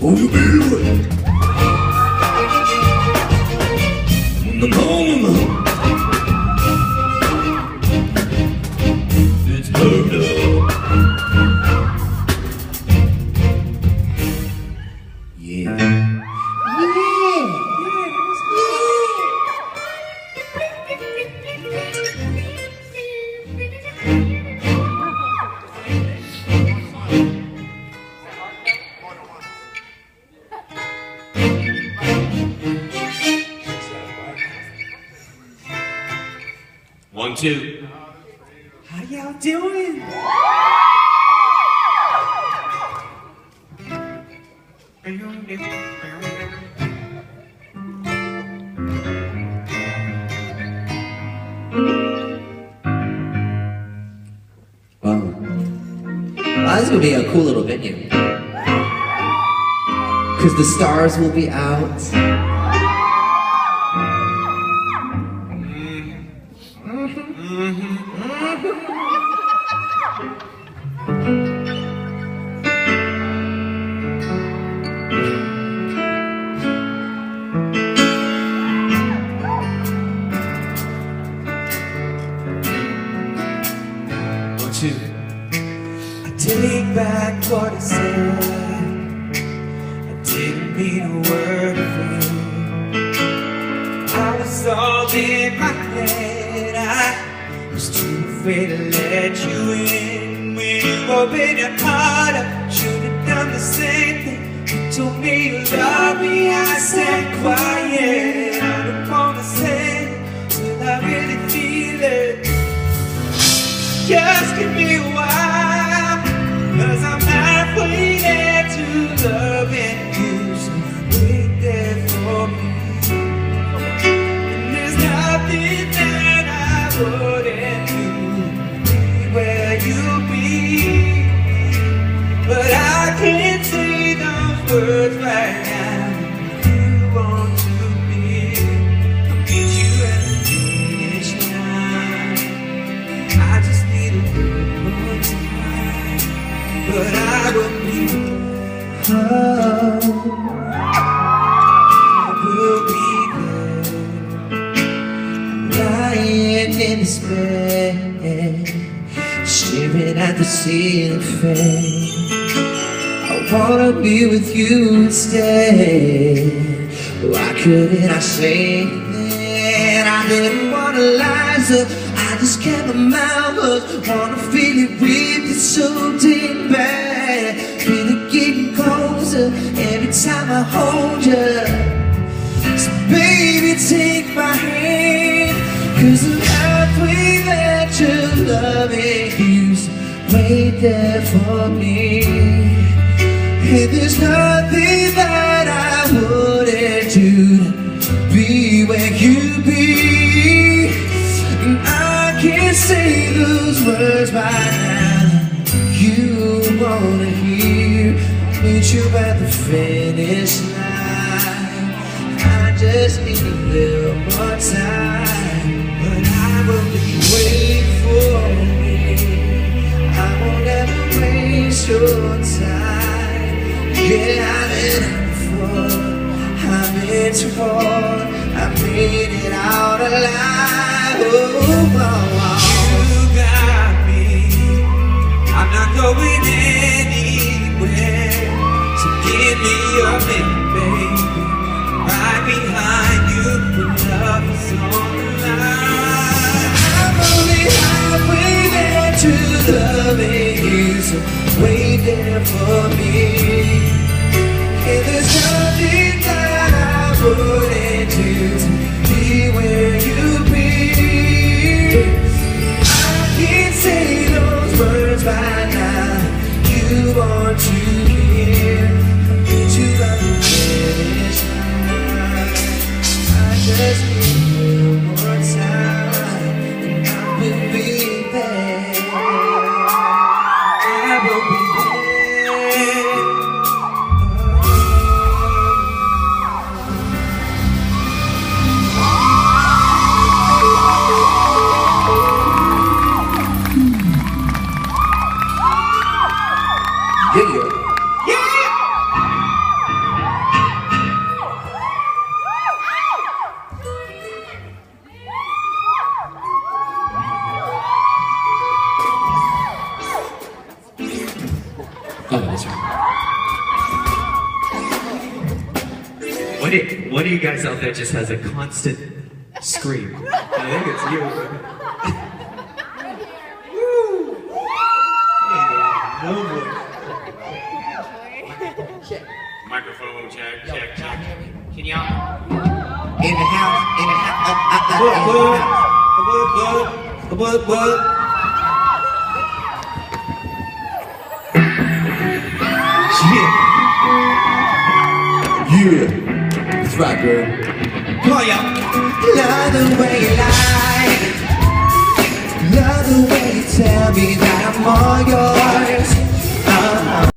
Will you be with the calling? It's murder. Yeah. One, two. How y'all doing? Wow, this will be a cool little venue. Cause the stars will be out. I take back what I said. I didn't mean a word of it. I was all in my head. I was too afraid to let you in. When you opened your heart, I should have done the same thing. You told me you love me, I said quiet. I don't wanna say till I really feel it. Just give me a while, cause I'm halfway there to loving you. So wait there for me. And there's nothing that I wouldn't do to be where you'll be. But I can't say those words right now. You want to be, I'll meet you at the finish line. I just need a little more time, but I will be home. I will be there. I'm lying in this bed, staring at the ceiling fan. I wanna be with you instead. Why couldn't I say that? I didn't wanna lie, so I just kept my mouth closed. Wanna feel it with you so damn bad. Feel it getting closer every time I hold you. So baby, take my hand, cause I'm halfway there to loving you. So wait there for me. And there's nothing that I wouldn't do to be where you be. And I can't say those words right now you wanna hear. Meet you at the finish line. I just need a little more time, but I will be waiting for me. I won't ever waste your time. Yeah, I'm in for, I'm in for, I made it out alive. Oh, oh, oh. You got me, I'm not going anywhere. So give me your minute, baby. Right behind you, put love is on the line. I'm only halfway there to loving you, so wait there for me. And there's nothing that I wouldn't do to be where you be. I can't say those words right now you want to hear. But you got the finish line. I just need a little more time, and I will be there. I will be there. Yeah. that's right. One of you guys out there just has a constant scream. I think it's you. Microphone check. Can y'all? In the house, What? Yeah. That's right, girl. Come on, y'all. Love the way you lie. Love the way you tell me that I'm all yours.